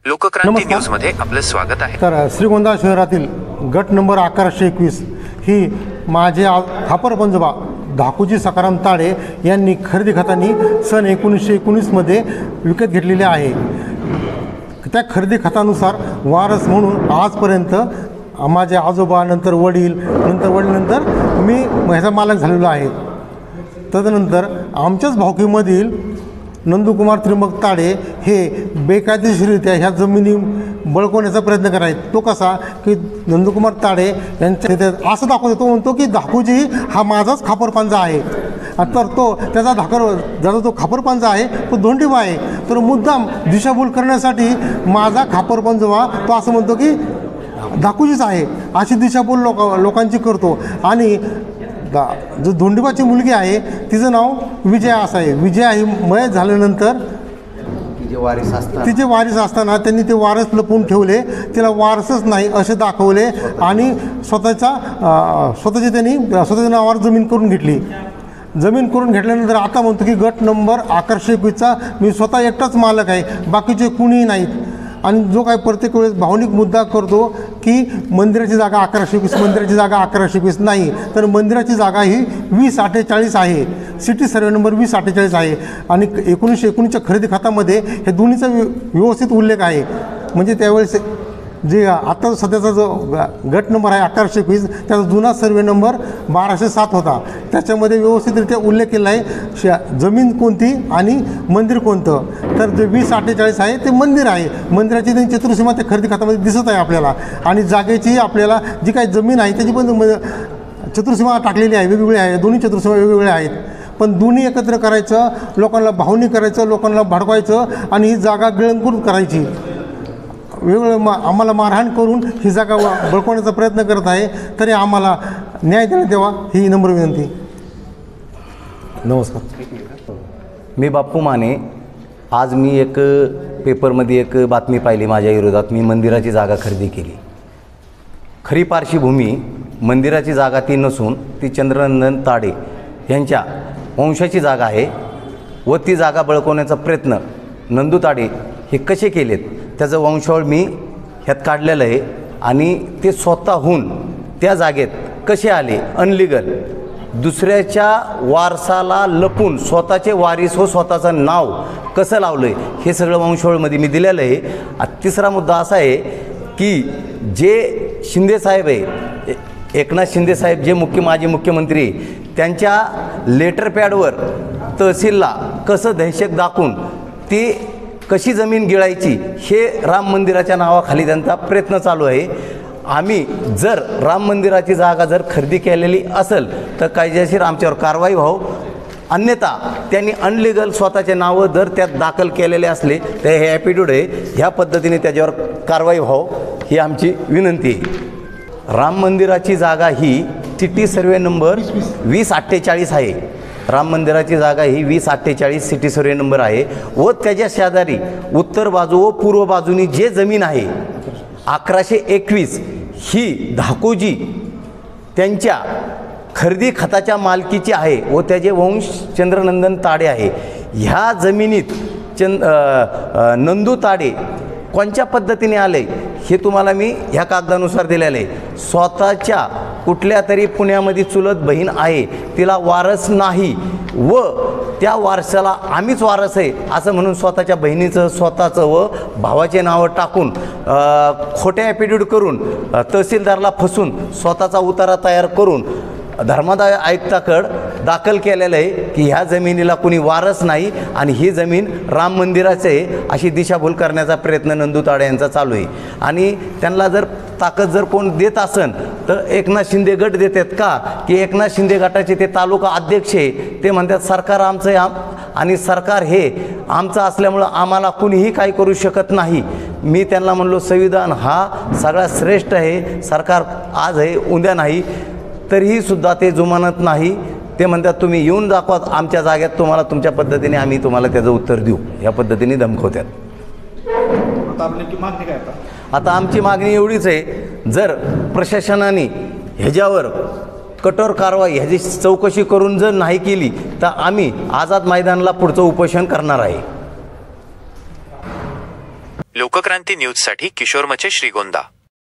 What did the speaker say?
लोकक्रांती news मध्ये आपलं स्वागत आहे। तर श्रीगोंदा शहरातील गट नंबर 1121 ही माझे खापर पंजोबा धाकूजी सकाराम ताडे यांनी खरेदी खतांनी सन 1919 मध्ये विकत घेतलेले आहे। त्या खरेदी खतानुसार वारस म्हणून आजपर्यंत माझे आजोबा नंतर वडील मी ह्याचा मालक झालेलो आहे। तदनंतर आमच्याच भावकीमधील नंदुकुमार त्रिंबक ताडे हे बेकायदेशीररित्या ह्या जमिनी बळकवण्याचा प्रयत्न करायत। तो कसा की नंदुकुमार ताडे यांच्या असं दाखवतो, तो म्हणतो की धाकूजी हा माझाच खापरपांजा आहे। तर तो त्याचा ज्याचा तो खापरपांजा आहे तो धोंडीबा आहे। तर मुद्दाम दिशाभूल करण्यासाठी माझा खापरपंजोबा तो असं म्हणतो की धाकूजीच आहे, अशी दिशाभूल लोकांची करतो। आणि जो धोंडीबाची मुलगी आहे तिचं नाव विजया असं आहे। विजया ही मयत झाल्यानंतर तिचे वारीस असताना त्यांनी ते वारस लपवून ठेवले, तिला वारसच नाही असे दाखवले आणि स्वतःच्या नावावर जमीन करून घेतली। जमीन करून घेतल्यानंतर आता म्हणतो की गट नंबर 1121चा मी स्वतः एकटाच मालक आहे, बाकीचे कुणीही नाहीत। आणि जो काय प्रत्येक वेळेस भावनिक मुद्दा करतो की मंदिराची जागा 1121, मंदिराची जागा 1121 नाही, तर मंदिराची जागा ही 2048 आहे, सिटी सर्वे नंबर 2048 आहे। आणि 1919च्या खरेदी खात्यामध्ये हे दोन्हीचा व्यवस्थित उल्लेख आहे। म्हणजे त्यावेळेस जे आता सध्याचा जो गट नंबर आहे 1121 त्याचा जुना सर्वे नंबर 1207 होता, त्याच्यामध्ये व्यवस्थितरित्या उल्लेख केला आहे जमीन कोणती आणि मंदिर कोणतं। तर जे 2048 आहे ते मंदिर आहे, मंदिराची त्यांची चतुर्सीमा त्या खरेदी खात्यामध्ये दिसत आहे आपल्याला। आणि जागेची आपल्याला जी काही जमीन आहे त्याची पण चतुर्सीमा टाकलेली आहे, वेगवेगळी आहे, दोन्ही चतुर्सीमा वेगवेगळ्या आहेत। पण दोन्ही एकत्र करायचं, लोकांना भावनिक करायचं, लोकांना भडकवायचं आणि ही जागा गिळंकृत करायची, वेगवेगळं आम्हाला मारहाण करून ही जागा बळकवण्याचा प्रयत्न करत आहे। तरी आम्हाला न्याय देण्यात यावा ही नम्र विनंती। नमस्कार, मी बाप्पू माने। आज मी एक पेपरमध्ये एक बातमी पाहिली माझ्या विरोधात। मी मंदिराची जागा खरेदी केली। खरी पार्श्वभूमी मंदिराची जागा ती नसून ती चंद्रनंदन ताडे यांच्या वंशाची जागा आहे व ती जागा बळकवण्याचा प्रयत्न नंदू ताडे हे कसे केलेत त्याचं वंशावळ मी ह्यात काढलेलं आहे। आणि ते स्वतःहून त्या जागेत कसे आले अनलिगल, दुसऱ्याच्या वारसाला लपून स्वतःचे वारीस व स्वतःचं नाव कसं लावलं आहे हे सगळं वंशावळमध्ये मी दिलेलं आहे। तिसरा मुद्दा असा आहे की जे शिंदेसाहेब आहे, एकनाथ शिंदेसाहेब जे माजी मुख्यमंत्री, त्यांच्या लेटर पॅडवर तहसीलला कसं दहशत दाखवून ती कशी जमीन गिळायची हे राम मंदिराच्या नावाखाली त्यांचा प्रयत्न चालू आहे। आम्ही जर राम मंदिराची जागा जर खरेदी केलेली असेल तर कायदेशीर आमच्यावर कारवाई व्हावं, अन्यथा त्यांनी अनलिगल स्वतःचे नावं जर त्यात दाखल केलेले असले तर हे ॲफिडेविट आहे, ह्या पद्धतीने त्याच्यावर कारवाई व्हावं ही आमची विनंती आहे। राम मंदिराची जागा ही सिटी सर्वे नंबर 2048 आहे। राम मंदिराची जागा ही 2048 सिटी सर्वे नंबर आहे व त्याच्या शेजारी उत्तर बाजू व पूर्व बाजूनी जे जमीन आहे 1121 ही धाकूजी त्यांच्या खरेदी खताच्या मालकीची आहे व त्याचे वंश चंद्रनंदन ताडे आहे। ह्या जमिनीत नंदू ताडे कोणत्या पद्धतीने आले हे तुम्हाला मी ह्या कागदानुसार दिलेलं आहे। स्वतःच्या कुठल्या तरी पुण्यामध्ये चुलत बहीण आहे, तिला वारस नाही व त्या वारसाला आम्हीच वारस आहे असं म्हणून स्वतःच्या बहिणीचं स्वतःचं व भावाचे नावं टाकून खोटे ॲफिडेविट करून तहसीलदारला फसून स्वतःचा उतारा तयार करून धर्मादाय आयुक्ताकडे दाखल केलेलं आहे की ह्या जमिनीला कुणी वारस नाही आणि ही जमीन राम मंदिराचं आहे अशी दिशाभूल करण्याचा प्रयत्न नंदू ताडे यांचा चालू आहे। आणि त्यांना जर ताकद जर कोण देत असेल तर एकनाथ शिंदे गट देतात का की एकनाथ शिंदे गटाचे ते तालुका अध्यक्ष आहे, ते म्हणतात सरकार आमचं आहे आणि सरकार हे आमचं असल्यामुळं आम्हाला कुणीही काही करू शकत नाही। मी त्यांना म्हणलो संविधान हा सगळ्यात श्रेष्ठ आहे, सरकार आज आहे उद्या नाही, तरीही सुद्धा ते जुमानत नाही। ते म्हणतात तुम्ही येऊन दाखवा आमच्या जागेत, तुम्हाला तुमच्या पद्धतीने आम्ही तुम्हाला त्याचं उत्तर देऊ, ह्या पद्धतीने धमकवतात। आता आमची मागणी एवढीच आहे, जर प्रशासनाने ह्याच्यावर कठोर कारवाई ह्याची चौकशी करून जर नाही केली तर आम्ही आझाद मैदानाला पुढचं उपोषण करणार आहे। लोकक्रांती न्यूजसाठी किशोर मचे, श्रीगोंदा.